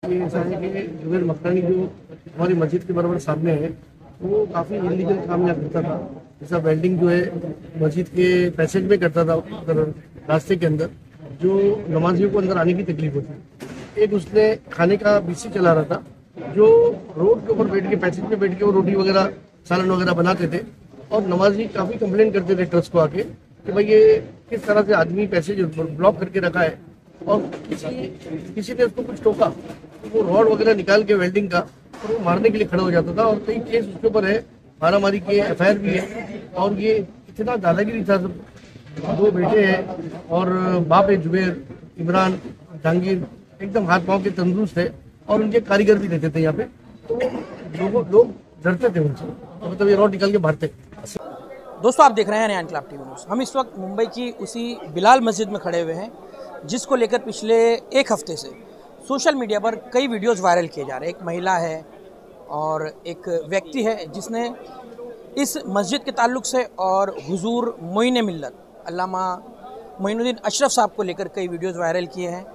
ये ऐसा है कि जुबैर मक्कानी जो हमारी मस्जिद के बराबर सामने है, वो काफ़ी इलीगल काम यहाँ करता था। जैसा वेल्डिंग जो है मस्जिद के पैसेज में करता था, उधर रास्ते के अंदर, जो नमाजियों को अंदर आने की तकलीफ होती। एक उसने खाने का बीसी चला रहा था, जो रोड के ऊपर बैठ के, पैसेज में बैठ के वो रोटी वगैरह सालन वगैरह बनाते थे, और नमाजी काफ़ी कंप्लेन करते थे ट्रस्ट को आके कि भाई ये किस तरह से आदमी पैसेज ब्लॉक करके रखा है। और किसी ने उसको कुछ टोका तो वो रॉड वगैरह निकाल के वेल्डिंग का, और वो मारने के लिए खड़ा हो जाता था। और कई केस उसके ऊपर है, मारामारी के एफआईआर भी है। और ये इतना दादागिरी था। दो बेटे हैं और बाप है जुबैर, इमरान, जहांगीर, एकदम हाथ पांव के तंदुरुस्त थे, और उनके कारीगर भी रहते थे यहाँ पे। तो लोग डरते थे उनसे, तो मतलब ये रॉड निकाल के मारते। दोस्तों, आप देख रहे हैं नया इनकलाब टीवी न्यूज़। हम इस वक्त मुंबई की उसी बिलाल मस्जिद में खड़े हुए हैं, जिसको लेकर पिछले एक हफ्ते से सोशल मीडिया पर कई वीडियोस वायरल किए जा रहे हैं। एक महिला है और एक व्यक्ति है जिसने इस मस्जिद के ताल्लुक़ से और हुजूर मोइन मिल्लत अल्लामा मोइनुद्दीन अशरफ साहब को लेकर कई वीडियोस वायरल किए हैं।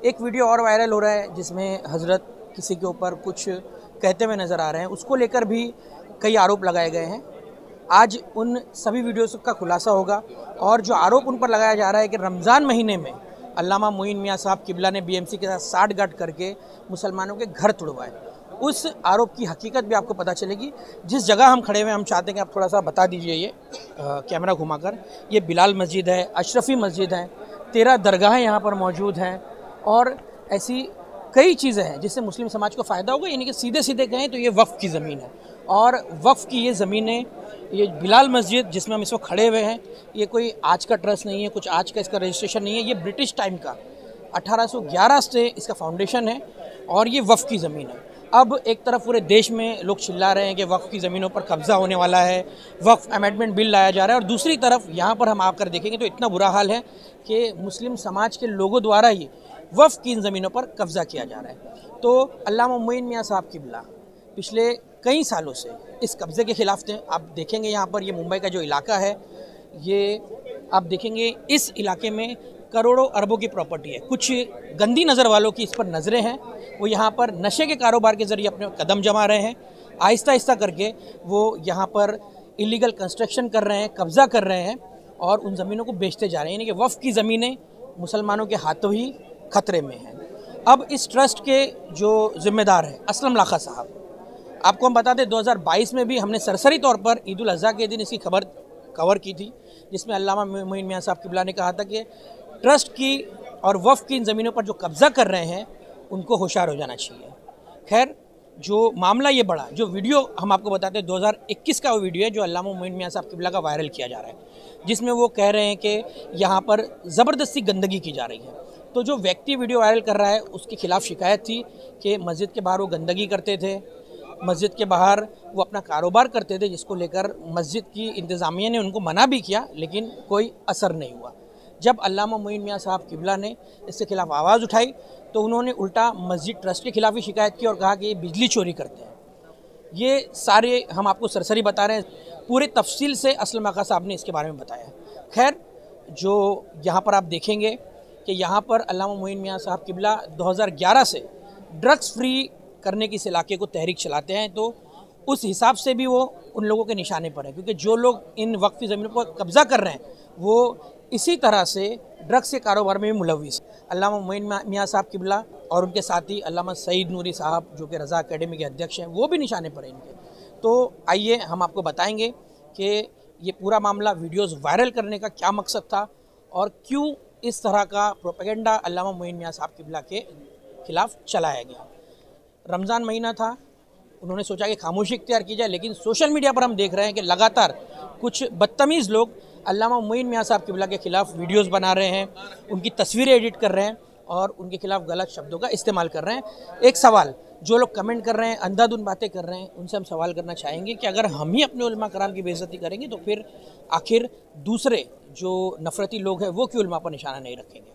एक वीडियो और वायरल हो रहा है जिसमें हज़रत किसी के ऊपर कुछ कहते हुए नज़र आ रहे हैं, उसको लेकर भी कई आरोप लगाए गए हैं। आज उन सभी वीडियोस का खुलासा होगा, और जो आरोप उन पर लगाया जा रहा है कि रमज़ान महीने में अल्लामा मोइन मियाँ साहब किबला ने बीएमसी के साथ साठगांठ करके मुसलमानों के घर तुड़वाए, उस आरोप की हकीकत भी आपको पता चलेगी। जिस जगह हम खड़े हुए हैं, हम चाहते हैं कि आप थोड़ा सा बता दीजिए। ये कैमरा घुमाकर, ये बिलाल मस्जिद है, अशरफी मस्जिद है, 13 दरगाहें यहाँ पर मौजूद हैं, और ऐसी कई चीज़ें हैं जिससे मुस्लिम समाज को फ़ायदा होगा। यानी कि सीधे सीधे कहें तो ये वक्फ़ की ज़मीन है, और वक्फ़ की ये ज़मीनें, ये बिलाल मस्जिद जिसमें हम इस वक्त खड़े हुए हैं, ये कोई आज का ट्रस्ट नहीं है, कुछ आज का इसका रजिस्ट्रेशन नहीं है। ये ब्रिटिश टाइम का 1811 से इसका फाउंडेशन है, और ये वक्फ़ की ज़मीन है। अब एक तरफ पूरे देश में लोग चिल्ला रहे हैं कि वक्फ़ की ज़मीनों पर कब्ज़ा होने वाला है, वक्फ़ अमेंडमेंट बिल लाया जा रहा है, और दूसरी तरफ यहाँ पर हम आकर देखेंगे तो इतना बुरा हाल है कि मुस्लिम समाज के लोगों द्वारा ही वक्फ़ की इन ज़मीनों पर कब्ज़ा किया जा रहा है। तो अल्लामा मोइन मियाँ साहब किबला पिछले कई सालों से इस कब्ज़े के ख़िलाफ़ थे। आप देखेंगे यहाँ पर, ये मुंबई का जो इलाका है, ये आप देखेंगे इस इलाके में करोड़ों अरबों की प्रॉपर्टी है। कुछ गंदी नज़र वालों की इस पर नज़रें हैं, वो यहाँ पर नशे के कारोबार के ज़रिए अपने कदम जमा रहे हैं। आहिस्ता आहिस्ता करके वो यहाँ पर इलीगल कंस्ट्रक्शन कर रहे हैं, कब्ज़ा कर रहे हैं, और उन ज़मीनों को बेचते जा रहे हैं। यानी कि वक्फ़ की ज़मीनें मुसलमानों के हाथों ही खतरे में हैं। अब इस ट्रस्ट के जो ज़िम्मेदार हैं असलम लाखा साहब, आपको हम बता दें 2022 में भी हमने सरसरी तौर पर ईद उल अज़हा के दिन इसकी खबर कवर की थी, जिसमें अल्लामा मोइन मियाँ साहब किबला ने कहा था कि ट्रस्ट की और वक्फ़ की इन ज़मीनों पर जो कब्ज़ा कर रहे हैं उनको होशियार हो जाना चाहिए। खैर, जो मामला ये बढ़ा, जो वीडियो हम आपको बताते हैं 2021 का वो वीडियो है जो अल्लामा मोइन मियाँ साहब किबला का वायरल किया जा रहा है, जिसमें वो कह रहे हैं कि यहाँ पर ज़बरदस्ती गंदगी की जा रही है। तो जो व्यक्ति वीडियो वायरल कर रहा है उसके खिलाफ़ शिकायत थी कि मस्जिद के बाहर वो गंदगी करते थे, मस्जिद के बाहर वो अपना कारोबार करते थे, जिसको लेकर मस्जिद की इंतज़ामिया ने उनको मना भी किया, लेकिन कोई असर नहीं हुआ। जब अल्लामा मोइन मियाँ साहब किबला ने इसके खिलाफ़ आवाज़ उठाई तो उन्होंने उल्टा मस्जिद ट्रस्ट के खिलाफ़ ही शिकायत की और कहा कि ये बिजली चोरी करते हैं। ये सारे हम आपको सरसरी बता रहे हैं, पूरे तफसील से असलम आका साहब ने इसके बारे में बताया। खैर, जो यहाँ पर आप देखेंगे कि यहाँ पर अल्लामा मोइन मियाँ साहब किबला 2011 से ड्रग्स फ्री करने की इस इलाके को तहरीक चलाते हैं, तो उस हिसाब से भी वो उन लोगों के निशाने पर है, क्योंकि जो लोग इन वक्फ़ी ज़मीनों पर कब्ज़ा कर रहे हैं वो इसी तरह से ड्रग्स के कारोबार में भी मुलव्विस। अल्लामा मोइन मियाँ साहब किबला और उनके साथी अल्लामा सईद नूरी साहब, जो कि रज़ा अकेडमी के अध्यक्ष हैं, वो भी निशाने पर हैं इनके। तो आइए हम आपको बताएंगे कि ये पूरा मामला वीडियोज़ वायरल करने का क्या मकसद था, और क्यों इस तरह का प्रोपेगेंडा अल्लामा मोइन मियाँ साहब किबला के खिलाफ़ चलाया गया। रमज़ान महीना था, उन्होंने सोचा कि खामोशी इख्तियार की जाए, लेकिन सोशल मीडिया पर हम देख रहे हैं कि लगातार कुछ बदतमीज़ लोग अल्लामा मोइन मियाँ साहब किबला के ख़िलाफ़ वीडियोस बना रहे हैं, उनकी तस्वीरें एडिट कर रहे हैं और उनके खिलाफ़ गलत शब्दों का इस्तेमाल कर रहे हैं। एक सवाल जो लोग कमेंट कर रहे हैं, अंधाधुंध बातें कर रहे हैं, उनसे हम सवाल करना चाहेंगे कि अगर हम ही अपने उलमा कराम की बेइज्जती करेंगे तो फिर आखिर दूसरे जो नफ़रती लोग हैं वो क्यों उलमा पर निशाना नहीं रखेंगे।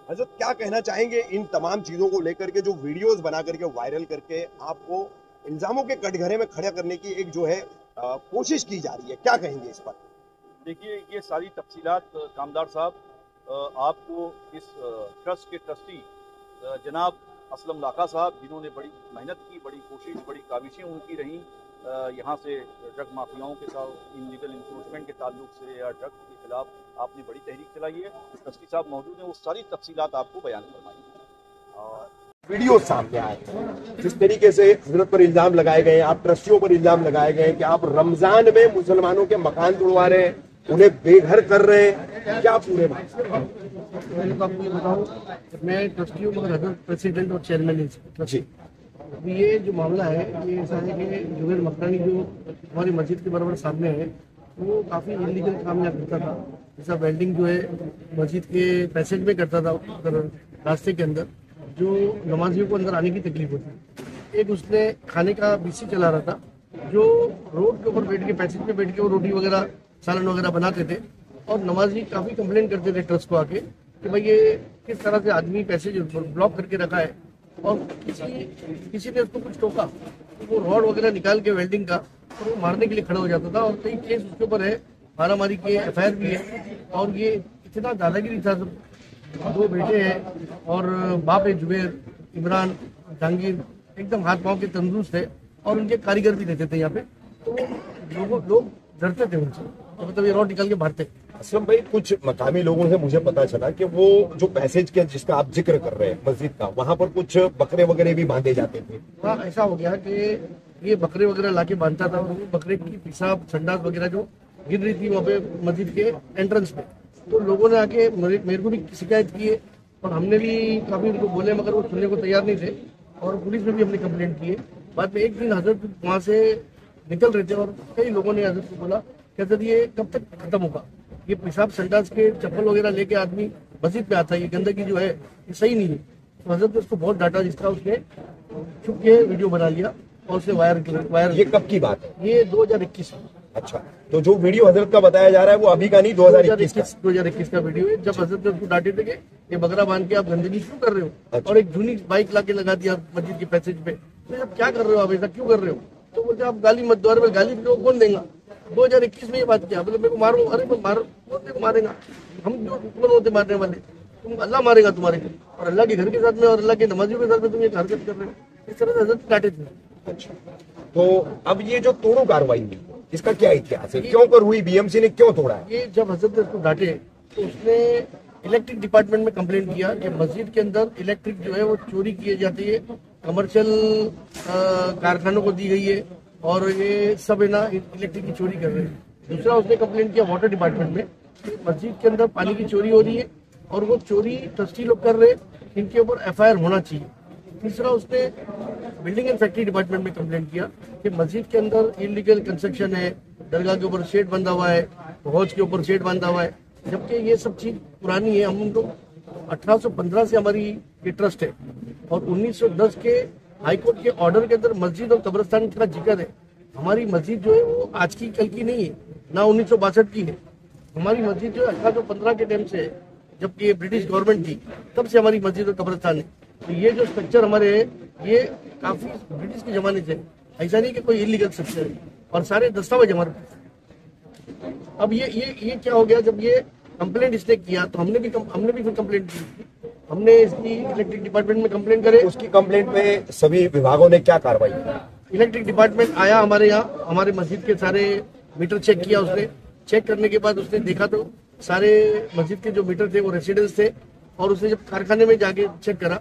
हज़रत, क्या कहना चाहेंगे इन तमाम चीज़ों को लेकर के, जो वीडियोस बना करके वायरल करके आपको इल्ज़ामों के कटघरे में खड़ा करने की एक जो है कोशिश की जा रही है, क्या कहेंगे इस पर? देखिए, ये सारी तफसीलात कामदार साहब आपको इस ट्रस्ट के ट्रस्टी जनाब असलम लाका साहब, जिन्होंने बड़ी मेहनत की, बड़ी कोशिश, बड़ी काविशें उनकी रहीं यहाँ से ड्रग माफियाओं के साथ इनलीगल इंक्रोचमेंट के ताल्लुक से या ड्रग के खिलाफ आपने बड़ी तहरीक चलाई है। ट्रस्टी साहब मौजूद हैं, वो सारी तफसीलात आपको बयान फरमाएंगे। और वीडियो सामने आए हैं जिस तरीके से हजरत पर इल्जाम लगाए गए, आप ट्रस्टियों पर इल्जाम लगाए गए कि आप रमजान में मुसलमानों के मकान तोड़वा रहे हैं, उन्हें बेघर कर रहे हैं, क्या पूरे मैंने तो आपको ये बताऊं, मैं ट्रस्टियों में हजरत प्रेसिडेंट और चेयरमैन जी। अभी ये जो मामला है ये ऐसा है कि जुबैर मकरानी जो हमारी मस्जिद के बराबर सामने है, वो काफ़ी इलीगल काम यहाँ करता था। जैसा वेल्डिंग जो है मस्जिद के पैसेज में करता था, उधर रास्ते के अंदर जो नमाजियों को अंदर आने की तकलीफ होती। एक उसने खाने का बीसी चला रहा था, जो रोड के ऊपर बैठ के पैसेज पे बैठ के वो रोटी वगैरह सालन वगैरह बनाते थे, और नमाजी काफ़ी कंप्लेंट करते थे ट्रस्ट को आके कि भाई ये किस तरह से आदमी पैसेज ब्लॉक करके रखा है, और किसी ने उसको कुछ टोका तो वो रॉड वगैरह निकाल के वेल्डिंग का और वो मारने के लिए खड़ा हो जाता था। और कई केस उसके ऊपर है, मारामारी के एफआईआर भी है। और ये इतना दादागिरी था, सब 2 बेटे हैं और बाप है जुबैर, इमरान, जहांगीर, एकदम हाथ पाँव के तंदुरुस्त थे और उनके कारीगर भी रहते थे यहाँ पे, तो लोग डरते थे उनसे, तो मतलब ये रॉड निकाल के मारते। असलम भाई, कुछ मकामी लोगों से मुझे पता चला कि वो जो पैसेज के जिसका आप जिक्र कर रहे हैं मस्जिद का, वहाँ पर कुछ बकरे वगैरह भी बांधे जाते थे। हाँ, ऐसा हो गया कि ये बकरे वगैरह लाके बांधता था, और वो बकरे की पेशाब संडास वगैरह जो गिर रही थी वहाँ पे मस्जिद के एंट्रेंस पे, तो लोगों ने आके मेरे को भी शिकायत की है, और हमने भी काफी उनको बोले मगर वो सुनने को तैयार नहीं थे, और पुलिस में भी हमने कंप्लेंट की है। बाद में एक दिन हजरत वहाँ से निकल रहे थे और कई लोगों ने हजरत को बोला कि हजरत ये कब तक खत्म होगा, ये पेशाब संडास के चप्पल वगैरह लेके आदमी मस्जिद पे आता है, ये गंदगी जो है ये सही नहीं है। तो हजरत ने उसको बहुत डांटा, जिस तरह उसने छुप के वीडियो बना लिया और उसे वायरल। ये कब की बात है? ये 2021। अच्छा, तो जो वीडियो हजरत का बताया जा रहा है वो अभी का नहीं, 2021 का वीडियो है, जब हजरत ने उसको डांटे थे कि ये बकरा बांध के आप गंदगी क्यों कर रहे हो। अच्छा। और एक जूनी बाइक लाके लगा दिया मस्जिद के पैसेज पे, तो जब क्या कर रहे हो आप, ऐसा क्यों कर रहे हो। तो बोलते आप गाली मत दो, अरे गाली कौन देगा। 2021 में ये बात किया, मतलब मेरे को मारो, अरे मैं मारो, कौन मारेगा, हम क्यों कौन होते मारने वाले, तुम अल्लाह मारेगा तुम्हारे को, और अल्लाह के घर के साथ में और अल्लाह के नमाजियों के साथ में तुम ये हरकत कर रहे हो। इस तरह से हजरत डांटे थे। अच्छा, तो अब ये जो तोड़ो कार्रवाई हुई, इसका क्या इतिहास है, क्यों कर हुई, बीएमसी ने क्यों तोड़ा है? ये जब हजरत ने उसको डांटे तो उसने इलेक्ट्रिक डिपार्टमेंट में कंप्लेंट किया कि मस्जिद के अंदर इलेक्ट्रिक जो है वो चोरी की जाती है, कमर्शियल कारखानों को दी गई है, और ये सब है ना इलेक्ट्रिक की चोरी कर रहे हैं। दूसरा उसने कंप्लेंट किया वाटर डिपार्टमेंट में, मस्जिद के अंदर पानी की चोरी हो रही है और वो चोरी ट्रस्टी लोग कर रहे हैं, इनके ऊपर एफआईआर होना चाहिए। तीसरा उसने बिल्डिंग एंड फैक्ट्री डिपार्टमेंट में कंप्लेंट किया कि मस्जिद के अंदर इलीगल कंस्ट्रक्शन है, दरगाह के ऊपर शेड बंधा हुआ है, हौज के ऊपर शेड बंधा हुआ है, जबकि ये सब चीज पुरानी है। हम लोग 1815 से हमारी ये ट्रस्ट है, और 1910 के हाईकोर्ट के ऑर्डर के अंदर मस्जिद और कब्रिस्तान का जिक्र है। हमारी मस्जिद जो है वो आज की कल की नहीं है, ना 1962 की है। हमारी मस्जिद जो है 1815 के टाइम से है, जबकि ये ब्रिटिश गवर्नमेंट थी, तब से हमारी मस्जिद और कब्रिस्तान है। तो ये जो स्ट्रक्चर हमारे है ये काफी ब्रिटिश के जमाने से, ऐसा नहीं कि कोई इलीगल स्ट्रक्चर है, और सारे दस्तावेज हमारे पास। अब ये क्या हो गया, जब ये कंप्लेंट इसने किया तो हमने भी फिर कंप्लेंट की। हमने इसकी इलेक्ट्रिक डिपार्टमेंट में कंप्लेंट करे। उसकी कंप्लेंट में सभी विभागों ने क्या कार्रवाई की? इलेक्ट्रिक डिपार्टमेंट आया हमारे यहाँ, हमारे मस्जिद के सारे मीटर चेक किया उसने। चेक करने के बाद उसने देखा तो सारे मस्जिद के जो मीटर थे वो रेसिडेंस थे, और उसने जब कारखाने में जाके चेक करा,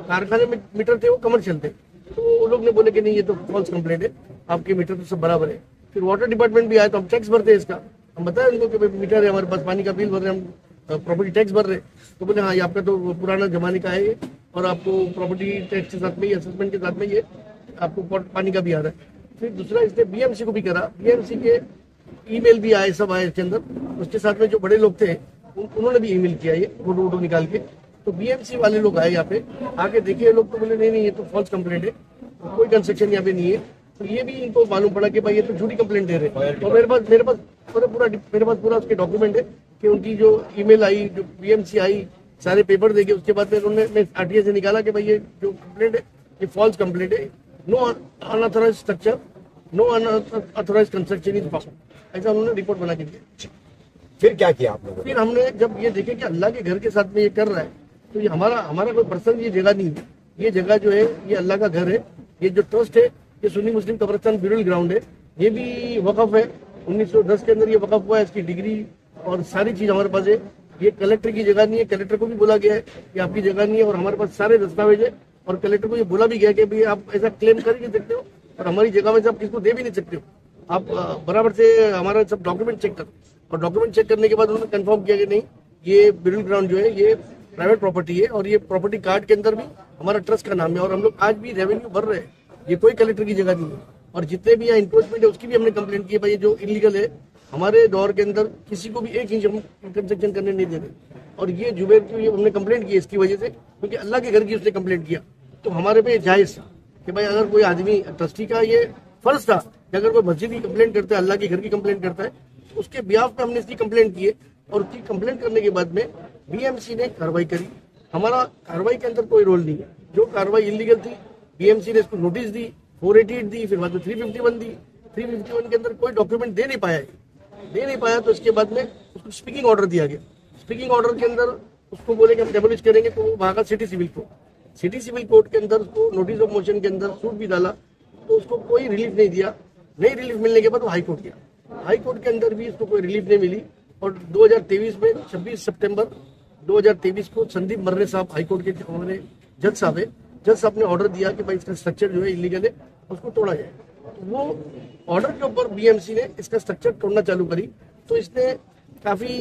कारखाने में मीटर थे वो कमर्शियल थे, तो वो लोग ने बोले कि नहीं ये तो फॉल्स कंप्लेंट है, आपके मीटर तो सब बराबर है। फिर वाटर डिपार्टमेंट भी आया तो हम टैक्स भरते हैं इसका, हम बताए उनको कि भाई मीटर है हमारे पास, पानी का बिल भर रहे हैं, हम प्रॉपर्टी टैक्स भर रहे, तो बोले हाँ ये आपका तो पुराना जमाने का है ये, और आपको प्रॉपर्टी टैक्स के साथ में, असेसमेंट के साथ में ये आपको पानी का भी आ रहा है। फिर दूसरा इसने बीएमसी को भी करा, बीएमसी के ईमेल भी आए, सब आए इसके अंदर, उसके साथ में जो बड़े लोग थे उन्होंने भी ईमेल किया ये फोटो वोटो निकाल के। तो बीएमसी वाले लोग आए यहाँ पे, आके देखे लोग, तो बोले नहीं ये तो फॉल्स कंप्लेंट है, कोई कंस्ट्रक्शन यहाँ पे नहीं है। तो ये भी इनको मालूम पड़ा कि भाई ये तो झूठी कंप्लेंट दे रहे हैं, और मेरे पास पूरा उसके डॉक्यूमेंट है कि उनकी जो ईमेल आई, जो बीएमसी आई, सारे पेपर देखे, उसके बाद में उन्होंने आरटीए से निकाला कि भाई ये जो कंप्लेंट है ये फॉल्स कंप्लेंट है, no unauthorized structure, no unauthorized construction is found, ऐसा उन्होंने रिपोर्ट बना के दिया। फिर क्या किया आप लोगों ने? फिर हमने जब ये देखे कि अल्लाह के घर के साथ में ये कर रहा है, तो ये हमारा कोई पर्सनल ये जगह नहीं है, ये जगह जो है ये अल्लाह का घर है। ये जो ट्रस्ट है ये सुन्नी मुस्लिम कब्रिस्तान ब्यूरल ग्राउंड है, ये भी वक़फ़ है। 1910 के अंदर ये वक़फ़ हुआ है, इसकी डिग्री और सारी चीज़ हमारे पास है। ये कलेक्टर की जगह नहीं है, कलेक्टर को भी बोला गया है कि आपकी जगह नहीं है, और हमारे पास सारे दस्तावेज है। और कलेक्टर को ये बोला भी गया कि भाई आप ऐसा क्लेम कर ही नहीं सकते हो और हमारी जगह में से आप किसको दे भी नहीं सकते हो, आप बराबर से हमारा सब डॉक्यूमेंट चेक करो। और डॉक्यूमेंट चेक करने के बाद उन्होंने कंफर्म किया कि नहीं, ये ब्यूरल ग्राउंड जो है ये प्राइवेट प्रॉपर्टी है और ये प्रॉपर्टी कार्ड के अंदर भी हमारा ट्रस्ट का नाम है और हम लोग आज भी रेवेन्यू भर रहे हैं। ये कोई कलेक्टर की जगह नहीं है। और जितने भी यहाँ इंक्रोचमेंट है उसकी भी हमने कंप्लेंट की है, भाई जो इलीगल है हमारे दौर के अंदर किसी को भी 1 इंच हम कंस्ट्रक्शन करने नहीं दे रहे। और ये जुबैर की हमने कंप्लेंट की इसकी वजह से, क्योंकि अल्लाह के घर की उसने कंप्लेंट किया, तो हमारे पे जायज था कि भाई अगर कोई आदमी, ट्रस्टी का ये फर्ज था कि अगर कोई मस्जिद की कंप्लेंट करता है, अल्लाह के घर की कंप्लेंट करता है, तो उसके बिहाफ पे हमने इसकी कंप्लेंट की है। और उसकी कंप्लेंट करने के बाद में बीएमसी ने कार्रवाई करी। हमारा कार्रवाई के अंदर कोई रोल नहीं है। जो कार्रवाई इलीगल थी बीएमसी ने इसको नोटिस दी, 488 दी, फिर बाद में 351 दी। 351 के अंदर कोई डॉक्यूमेंट दे नहीं पाया तो इसके बाद में उसको स्पीकिंग ऑर्डर दिया गया। स्पीकिंग ऑर्डर के अंदर उसको बोले कि हम डेमोलिश करेंगे, तो वो भागा सिटी सिविल कोर्ट के अंदर उसको नोटिस ऑफ मोशन के अंदर सूट भी डाला, तो उसको कोई रिलीफ नहीं दिया। नहीं रिलीफ मिलने के बाद वो हाई कोर्ट गया। हाई कोर्ट के अंदर भी उसको कोई रिलीफ नहीं मिली। और 2023 में 26 सितंबर 2023 को संदीप मर्रे साहब हाई कोर्ट के हमारे जज साहब ने ऑर्डर दिया कि भाई इसका स्ट्रक्चर जो है इलीगल है, उसको तोड़ा जाए। तो वो ऑर्डर के ऊपर बीएमसी ने इसका स्ट्रक्चर तोड़ना चालू करी। तो इसने काफी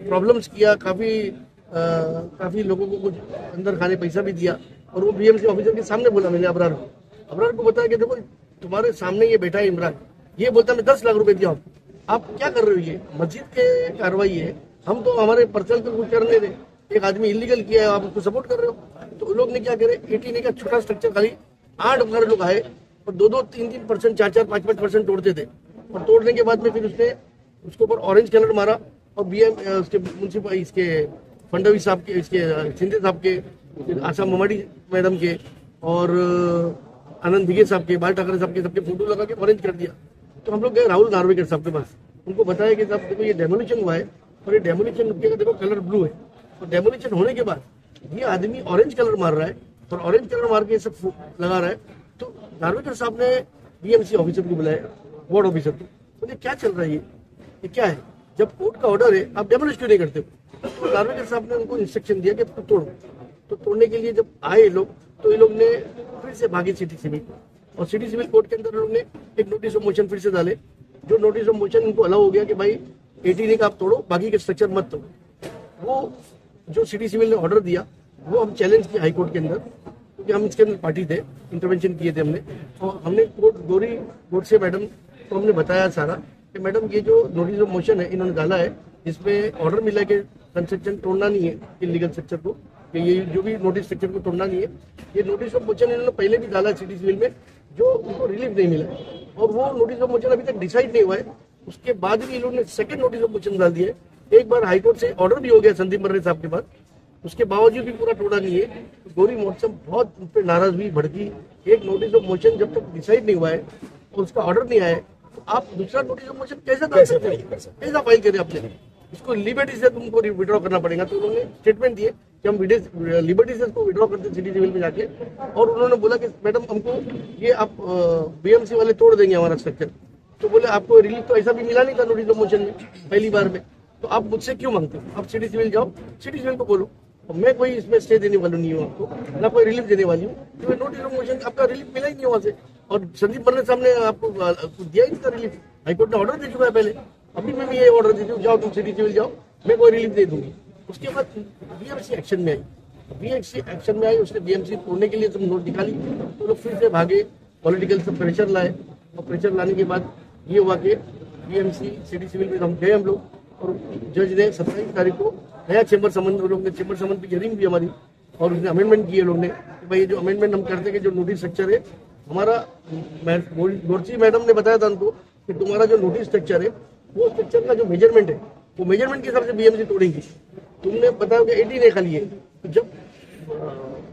प्रॉब्लम्स किया, काफी लोगों को कुछ अंदर खाने पैसा भी दिया। और वो बीएमसी ऑफिसर के सामने बोला, मैंने अबरार को बताया कि देखो तुम्हारे सामने ये बैठा है इमरान, ये बोलता मैं 10 लाख रुपए दिया आप क्या कर रहे हो, ये मस्जिद के कार्रवाई है, हम तो हमारे पर्सनल पे कुछ करने दे, एक आदमी इलीगल किया है आप उसको सपोर्ट कर रहे हो। तो लोग ने क्या करे, 18 का छोटा स्ट्रक्चर खाली 8 घर लोग आए और 2-2, 3-3%, 4-4, 5-5% तोड़ते थे। और तोड़ने के बाद में फिर उसने उसके ऊपर ऑरेंज कलर मारा। और उसके म्यूनसिपल इसके फडणवीस साहब के, इसके शिंदे साहब के, आशा ममाडी मैडम के और आनंद भिगे साहब के, बाल ठाकरे साहब के, सबके फोटो लगा के ऑरेंज कर दिया। तो हम लोग गए राहुल नार्वेकर साहब के पास, उनको बताया कि साहब देखो ये डेमोलिशन हुआ है और ये डेमोलिशन का देखो कलर ब्लू है। तो डेमोलिशन होने के बाद ये आदमी ऑरेंज कलर मार रहा है और ऑरेंज कलर मार के सब लगा रहा है। तो नार्वेकर साहब ने बीएमसी ऑफिसर को बुलाया, वार्ड ऑफिसर को, बोले क्या चल रहा है, ये क्या है, जब कोर्ट का ऑर्डर है आप डेमोलिश क्यों नहीं करते हो। तो नार्वेकर साहब ने उनको इंस्ट्रक्शन दिया कि तोड़ो। तो तोड़ने के लिए जब आए लोग, तो ये लोग ने फिर से भागे सिटी सिविल, और सिटी सिविल कोर्ट के अंदर लोग ने एक नोटिस ऑफ मोशन फिर से डाले। जो नोटिस ऑफ मोशन उनको अलाउ हो गया कि भाई 18 का आप तोड़ो, बाकी के स्ट्रक्चर मत तोड़ो। वो जो सिटी सिविल ने ऑर्डर दिया वो हम चैलेंज किए हाई कोर्ट के अंदर, क्योंकि हम इसके अंदर पार्टी थे, इंटरवेंशन किए थे हमने। और हमने कोर्ट से मैडम को हमने बताया सारा कि मैडम ये जो नोटिस ऑफ मोशन है इन्होंने डाला है, जिसमें ऑर्डर मिला है कि कंस्ट्रक्शन तोड़ना नहीं है इलीगल स्ट्रक्चर को, कि ये जो भी नोटिस स्ट्रक्चर को तोड़ना नहीं है। ये नोटिस ऑफ मोशन इन्होंने पहले भी डाला सिटी सिविल में, जो उनको रिलीफ नहीं मिला और वो नोटिस ऑफ मोशन अभी तक डिसाइड नहीं हुआ है। उसके बाद भी इन लोगों ने सेकंड नोटिस ऑफ मोशन डाल दिया है। एक बार हाईकोर्ट से ऑर्डर भी हो गया संदीप मर्रे साहब के पास, उसके बावजूद भी पूरा तोड़ा नहीं है। तो गौरी महोत्सव बहुत उन पर नाराज हुई, भड़की। एक नोटिस ऑफ मोशन जब तक डिसाइड नहीं हुआ है और उसका ऑर्डर नहीं आया है, तो आप दूसरा नोटिस ऑफ मोशन कैसे डाल सकते हैं, कैसा फाइल करें आपने, इसको लिबर्टी से तुमको विड्रॉ करना पड़ेगा। तो उन्होंने स्टेटमेंट दिए कि हम लिबर्टी से इसको विड्रॉ करते सिटी सिविल में जाके। और उन्होंने बोला कि मैडम हमको ये आप बीएमसी वाले तोड़ देंगे हमारा स्ट्रक्चर। तो बोले आपको रिलीफ तो ऐसा भी मिला नहीं था नोटिस ऑफ मोशन में पहली बार में, तो आप मुझसे क्यों मांगते हो, आप सिटी सिविल जाओ, सिटी सिविल को बोलो। और मैं कोई इसमें स्टे देने वाली नहीं हूँ आपको, ना कोई रिलीफ देने वाली हूँ, क्योंकि नोटिस ऑफ मोशन आपका रिलीफ मिला ही नहीं वहाँ से। और संदीप मर्रे साहब ने आपको दिया ही नहीं था रिलीफ, हाईकोर्ट ने ऑर्डर दे चुका है पहले। अभी मैं भी ये ऑर्डर दे दूँ, जाओ तुम सिटी सिविल जाओ, मैं कोई रिलीफ दे दूंगी। उसके बाद बीएमसी एक्शन में आई, उसने बीएमसी तोड़ने के लिए सब नोट निकाली, तो लोग फिर से भागे, पॉलिटिकल सब प्रेशर लाए। और प्रेशर लाने के बाद ये हुआ कि बीएमसी सिटी सिविल में हम गए हम लोग, और जज ने 27 तारीख को नया चेंबर समन, लोग ने चेंबर समन की हियरिंग भी हमारी, और उसने अमेंडमेंट किए लोग ने कि भाई जो अमेंडमेंट हम करते हैं, जो नोटिस स्ट्रक्चर है हमारा, गोरची मैडम ने बताया था उनको कि तुम्हारा जो नोटिस स्ट्रक्चर है वो स्ट्रक्चर का जो मेजरमेंट है वो मेजरमेंट के हिसाब से बीएमसी तोड़ेंगी। तुमने बताया कि 18A खाली है। तो जब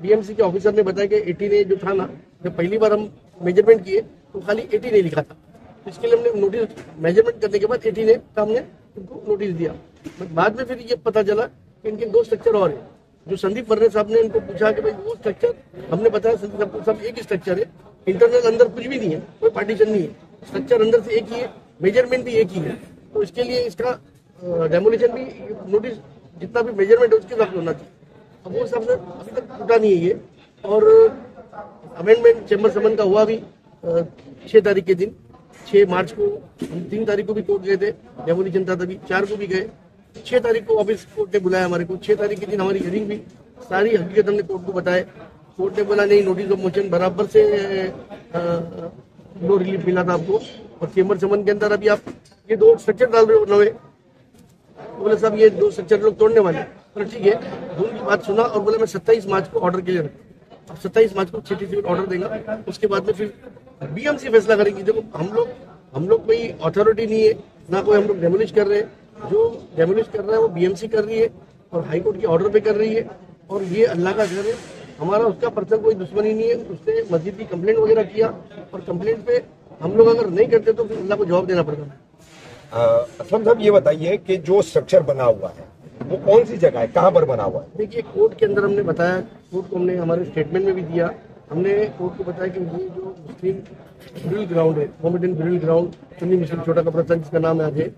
बीएमसी के ऑफिसर ने बताया कि 18A जो था ना, जब पहली बार हम मेजरमेंट किए तो खाली 18A लिखा था। तो इसके लिए हमने नोटिस मेजरमेंट करने के बाद 18A का हमने उनको नोटिस दिया। बाद में फिर ये पता चला कि इनके 2 स्ट्रक्चर और है, जो संदीप वर्रे साहब ने इनको पूछा कि भाई वो स्ट्रक्चर, हमने बताया संदीप साहब सब एक ही स्ट्रक्चर है, इंटरनल अंदर कुछ भी नहीं है, कोई पार्टीशन नहीं है, स्ट्रक्चर अंदर से एक ही है, मेजरमेंट भी एक ही है, तो इसके लिए इसका डेमोलिशन भी नोटिस जितना भी मेजरमेंट है उसके हिसाब से होना चाहिए। अब वो हिसाब से अभी तक टूटा नहीं है ये। और अमेंडमेंट चेंबर समन का हुआ भी 6 तारीख के दिन, 6 मार्च को, हम 3 तारीख को भी कोर्ट गए थे, डेमोलिशन था तभी, 4 को भी गए, 6 तारीख को वापस कोर्ट ने बुलाया हमारे को, 6 तारीख के दिन हमारी हियरिंग भी, सारी हकीकत हमने कोर्ट को बताए। कोर्ट ने बोला नहीं, नोटिस ऑफ मोशन बराबर से नो रिलीफ मिला था आपको, और चेंबर समन के अंदर अभी आप ये 2 स्ट्रक्चर डाल रहे हो नवे, बोले साहब ये 2 स्ट्रक्चर लोग तोड़ने वाले, तो ठीक है, दोनों की बात सुना और बोला मैं 27 मार्च को ऑर्डर के लिए रखा। अब 27 मार्च को सिटी ऑर्डर देगा, उसके बाद में फिर बीएमसी फैसला करेगी। देखो हम लोग कोई अथॉरिटी नहीं है, ना कोई हम लोग डेमोलिश कर रहे हैं, जो डेमोलिश कर रहा है वो बीएमसी कर रही है और हाईकोर्ट के ऑर्डर पे कर रही है, और ये अल्लाह का घर है, हमारा उसका पर्सनल कोई दुश्मनी नहीं है। उसने मस्जिद की कंप्लेंट वगैरह किया, और कंप्लेंट पे हम लोग अगर नहीं करते तो फिर अल्लाह को जवाब देना पड़ता है। असलम साहब ये बताइए कि जो स्ट्रक्चर बना हुआ है वो कौन सी जगह है, कहाँ पर बना हुआ है? देखिए, कोर्ट के अंदर हमने बताया, कोर्ट को हमने हमारे स्टेटमेंट में भी दिया, हमने कोर्ट को बताया कि ये जो मुस्लिम ब्यूरियल ग्राउंड है, मोहम्मदन ब्यूरियल ग्राउंड, सुन्नी मुस्लिम छोटा कब्रिस्तान जिसका नाम आज है,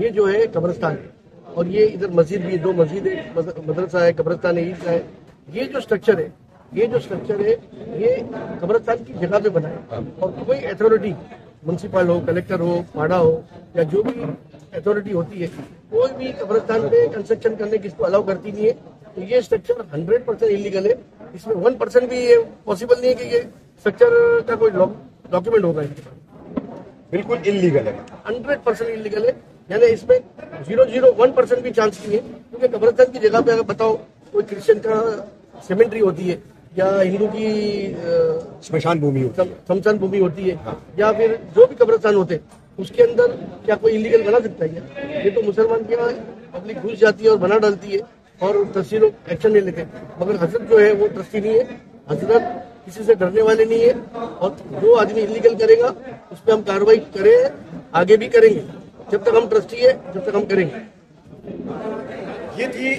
ये जो है कब्रिस्तान है, और ये इधर मस्जिद भी, 2 मस्जिद है, मदरसा है, कब्रिस्तान है, ईदगाह है। ये जो स्ट्रक्चर है, ये कब्रिस्तान की जगह पे बना है, और कोई अथॉरिटी, म्युनिसिपल हो, कलेक्टर हो, पाड़ा हो, या जो भी अथॉरिटी होती है, कोई भी कब्रिस्तान पे कंस्ट्रक्शन करने की इसको अलाउ करती नहीं है। तो ये स्ट्रक्चर 100% इलीगल है, इसमें 1% भी ये पॉसिबल नहीं है कि ये स्ट्रक्चर का कोई डॉक्यूमेंट होगा। बिल्कुल इलीगल है, 100% इलीगल है, यानी इसमें 0.01% भी चांस नहीं है, क्योंकि कब्रिस्तान की जगह पे अगर बताओ कोई क्रिश्चियन का सेमेंट्री होती है, या हिंदू की स्मशान भूमि शमशान भूमि होती है, या फिर जो भी कब्रिस्तान होते हैं, उसके अंदर क्या कोई इलीगल बना सकता है क्या? ये तो मुसलमान के यहाँ पब्लिक घुस जाती है और बना डालती है, और ट्रस्टी लोग एक्शन नहीं लेते। मगर हजरत जो है वो ट्रस्टी नहीं है, हजरत किसी से डरने वाले नहीं है, और जो आदमी इलीगल करेगा उस पर हम कार्रवाई करें, आगे भी करेंगे, जब तक हम ट्रस्टी है जब तक हम करेंगे। ये थी